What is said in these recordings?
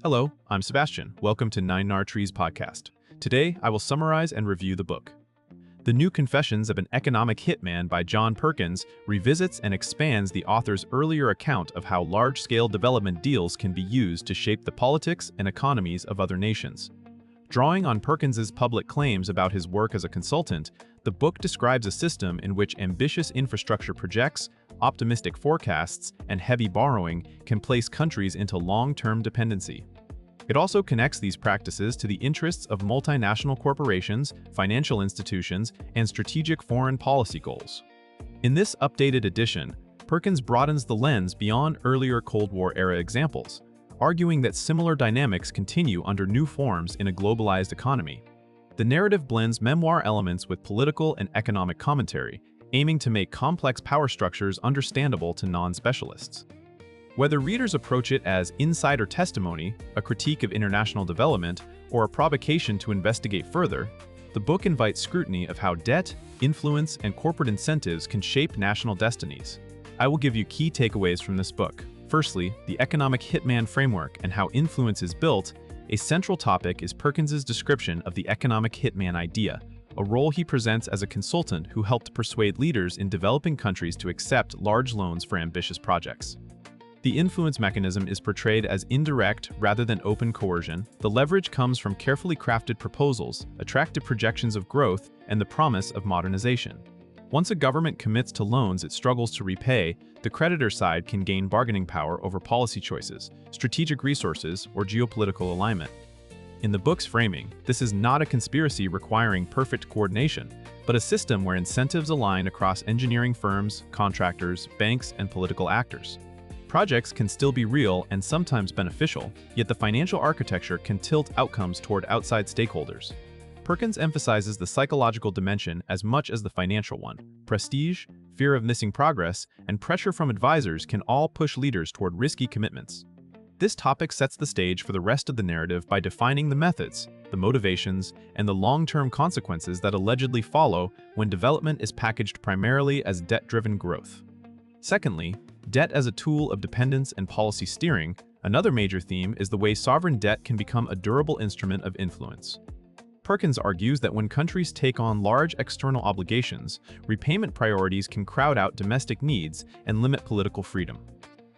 Hello, I'm Sebastian. Welcome to Nine Nar Trees podcast. Today, I will summarize and review the book. The New Confessions of an Economic Hitman by John Perkins revisits and expands the author's earlier account of how large-scale development deals can be used to shape the politics and economies of other nations. Drawing on Perkins's public claims about his work as a consultant, the book describes a system in which ambitious infrastructure projects, optimistic forecasts, and heavy borrowing can place countries into long-term dependency. It also connects these practices to the interests of multinational corporations, financial institutions, and strategic foreign policy goals. In this updated edition, Perkins broadens the lens beyond earlier Cold War-era examples, arguing that similar dynamics continue under new forms in a globalized economy. The narrative blends memoir elements with political and economic commentary, aiming to make complex power structures understandable to non-specialists. Whether readers approach it as insider testimony, a critique of international development, or a provocation to investigate further, the book invites scrutiny of how debt, influence, and corporate incentives can shape national destinies. I will give you key takeaways from this book. Firstly, the economic hitman framework and how influence is built. A central topic is Perkins's description of the economic hitman idea, a role he presents as a consultant who helped persuade leaders in developing countries to accept large loans for ambitious projects. The influence mechanism is portrayed as indirect rather than open coercion. The leverage comes from carefully crafted proposals, attractive projections of growth, and the promise of modernization. Once a government commits to loans it struggles to repay, the creditor side can gain bargaining power over policy choices, strategic resources, or geopolitical alignment. In the book's framing, this is not a conspiracy requiring perfect coordination, but a system where incentives align across engineering firms, contractors, banks, and political actors. Projects can still be real and sometimes beneficial, yet the financial architecture can tilt outcomes toward outside stakeholders. Perkins emphasizes the psychological dimension as much as the financial one. Prestige, fear of missing progress, and pressure from advisors can all push leaders toward risky commitments. This topic sets the stage for the rest of the narrative by defining the methods, the motivations, and the long-term consequences that allegedly follow when development is packaged primarily as debt-driven growth. Secondly, debt as a tool of dependence and policy steering. Another major theme is the way sovereign debt can become a durable instrument of influence. Perkins argues that when countries take on large external obligations, repayment priorities can crowd out domestic needs and limit political freedom.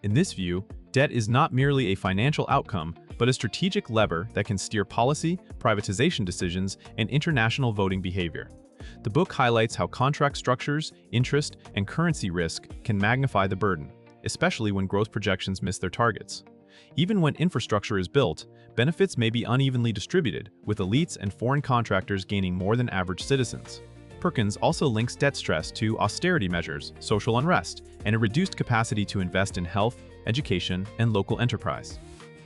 In this view, debt is not merely a financial outcome, but a strategic lever that can steer policy, privatization decisions, and international voting behavior. The book highlights how contract structures, interest, and currency risk can magnify the burden, especially when growth projections miss their targets. Even when infrastructure is built, benefits may be unevenly distributed, with elites and foreign contractors gaining more than average citizens. Perkins also links debt stress to austerity measures, social unrest, and a reduced capacity to invest in health, education, and local enterprise.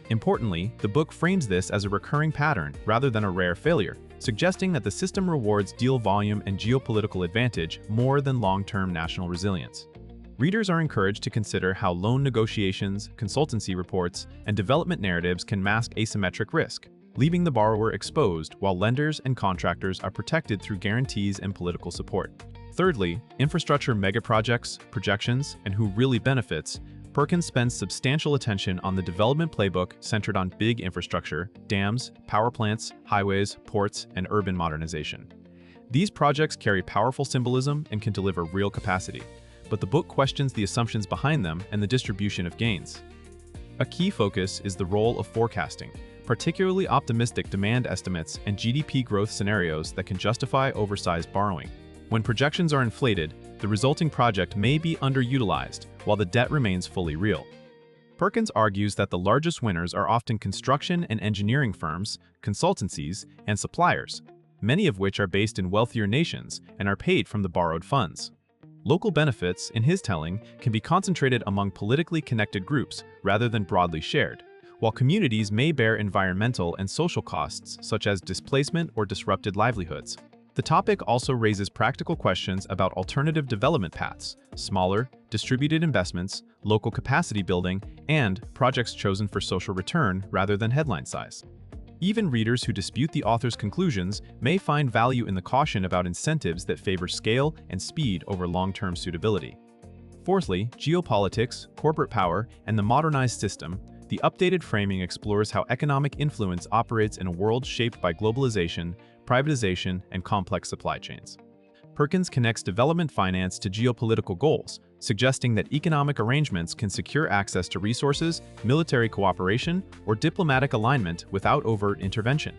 Importantly, the book frames this as a recurring pattern rather than a rare failure, suggesting that the system rewards deal volume and geopolitical advantage more than long-term national resilience. Readers are encouraged to consider how loan negotiations, consultancy reports, and development narratives can mask asymmetric risk, leaving the borrower exposed while lenders and contractors are protected through guarantees and political support. Thirdly, infrastructure megaprojects, projections, and who really benefits. Perkins spends substantial attention on the development playbook centered on big infrastructure, dams, power plants, highways, ports, and urban modernization. These projects carry powerful symbolism and can deliver real capacity, but the book questions the assumptions behind them and the distribution of gains. A key focus is the role of forecasting, particularly optimistic demand estimates and GDP growth scenarios that can justify oversized borrowing. When projections are inflated, the resulting project may be underutilized, while the debt remains fully real. Perkins argues that the largest winners are often construction and engineering firms, consultancies, and suppliers, many of which are based in wealthier nations and are paid from the borrowed funds. Local benefits, in his telling, can be concentrated among politically connected groups rather than broadly shared, while communities may bear environmental and social costs such as displacement or disrupted livelihoods. The topic also raises practical questions about alternative development paths, smaller, distributed investments, local capacity building, and projects chosen for social return rather than headline size. Even readers who dispute the author's conclusions may find value in the caution about incentives that favor scale and speed over long-term suitability. Fourthly, geopolitics, corporate power, and the modernized system. The updated framing explores how economic influence operates in a world shaped by globalization, privatization, and complex supply chains. Perkins connects development finance to geopolitical goals, suggesting that economic arrangements can secure access to resources, military cooperation, or diplomatic alignment without overt intervention.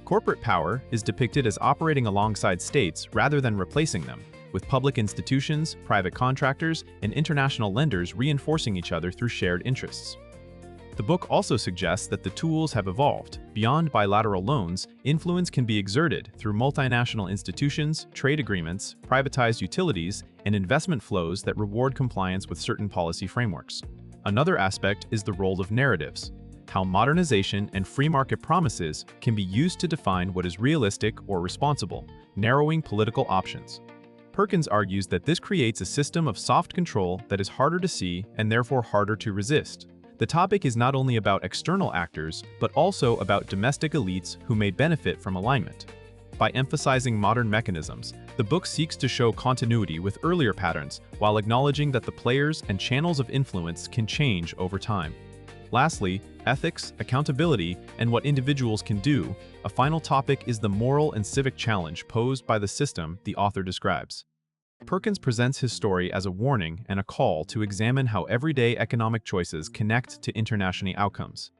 Corporate power is depicted as operating alongside states rather than replacing them, with public institutions, private contractors, and international lenders reinforcing each other through shared interests. The book also suggests that the tools have evolved. Beyond bilateral loans, influence can be exerted through multinational institutions, trade agreements, privatized utilities, and investment flows that reward compliance with certain policy frameworks. Another aspect is the role of narratives, how modernization and free market promises can be used to define what is realistic or responsible, narrowing political options. Perkins argues that this creates a system of soft control that is harder to see and therefore harder to resist. The topic is not only about external actors, but also about domestic elites who may benefit from alignment. By emphasizing modern mechanisms, the book seeks to show continuity with earlier patterns while acknowledging that the players and channels of influence can change over time. Lastly, ethics, accountability, and what individuals can do. A final topic is the moral and civic challenge posed by the system the author describes. Perkins presents his story as a warning and a call to examine how everyday economic choices connect to international outcomes.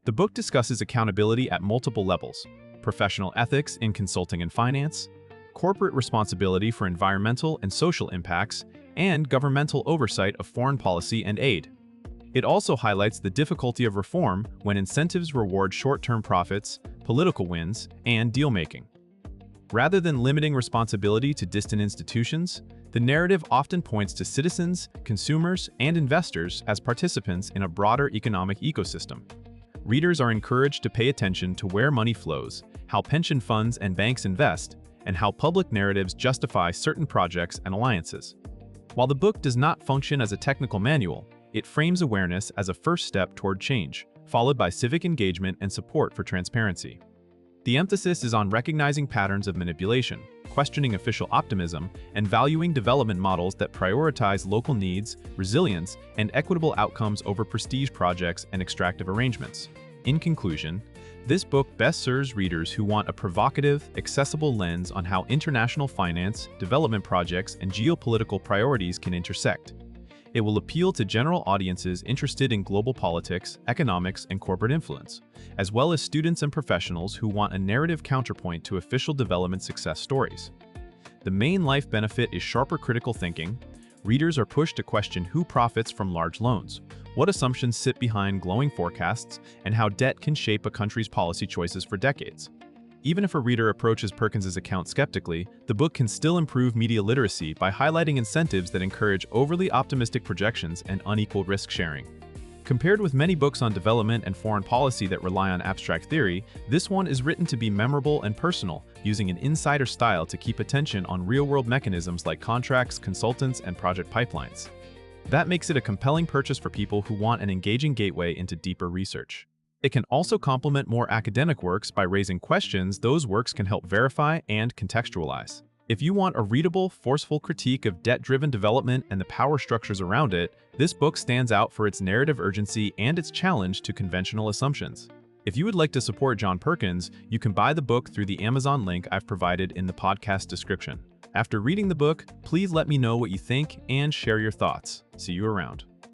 The book discusses accountability at multiple levels: professional ethics in consulting and finance, corporate responsibility for environmental and social impacts, and governmental oversight of foreign policy and aid. It also highlights the difficulty of reform when incentives reward short-term profits, political wins, and deal-making. Rather than limiting responsibility to distant institutions, the narrative often points to citizens, consumers, and investors as participants in a broader economic ecosystem. Readers are encouraged to pay attention to where money flows, how pension funds and banks invest, and how public narratives justify certain projects and alliances. While the book does not function as a technical manual, it frames awareness as a first step toward change, followed by civic engagement and support for transparency. The emphasis is on recognizing patterns of manipulation, questioning official optimism, and valuing development models that prioritize local needs, resilience, and equitable outcomes over prestige projects and extractive arrangements. In conclusion, this book best serves readers who want a provocative, accessible lens on how international finance, development projects, and geopolitical priorities can intersect. It will appeal to general audiences interested in global politics, economics, and corporate influence, as well as students and professionals who want a narrative counterpoint to official development success stories. The main life benefit is sharper critical thinking. Readers are pushed to question who profits from large loans, what assumptions sit behind glowing forecasts, and how debt can shape a country's policy choices for decades. Even if a reader approaches Perkins's account skeptically, the book can still improve media literacy by highlighting incentives that encourage overly optimistic projections and unequal risk sharing. Compared with many books on development and foreign policy that rely on abstract theory, this one is written to be memorable and personal, using an insider style to keep attention on real-world mechanisms like contracts, consultants, and project pipelines. That makes it a compelling purchase for people who want an engaging gateway into deeper research. It can also complement more academic works by raising questions those works can help verify and contextualize. If you want a readable, forceful critique of debt-driven development and the power structures around it, this book stands out for its narrative urgency and its challenge to conventional assumptions. If you would like to support John Perkins, you can buy the book through the Amazon link I've provided in the podcast description. After reading the book, please let me know what you think and share your thoughts. See you around.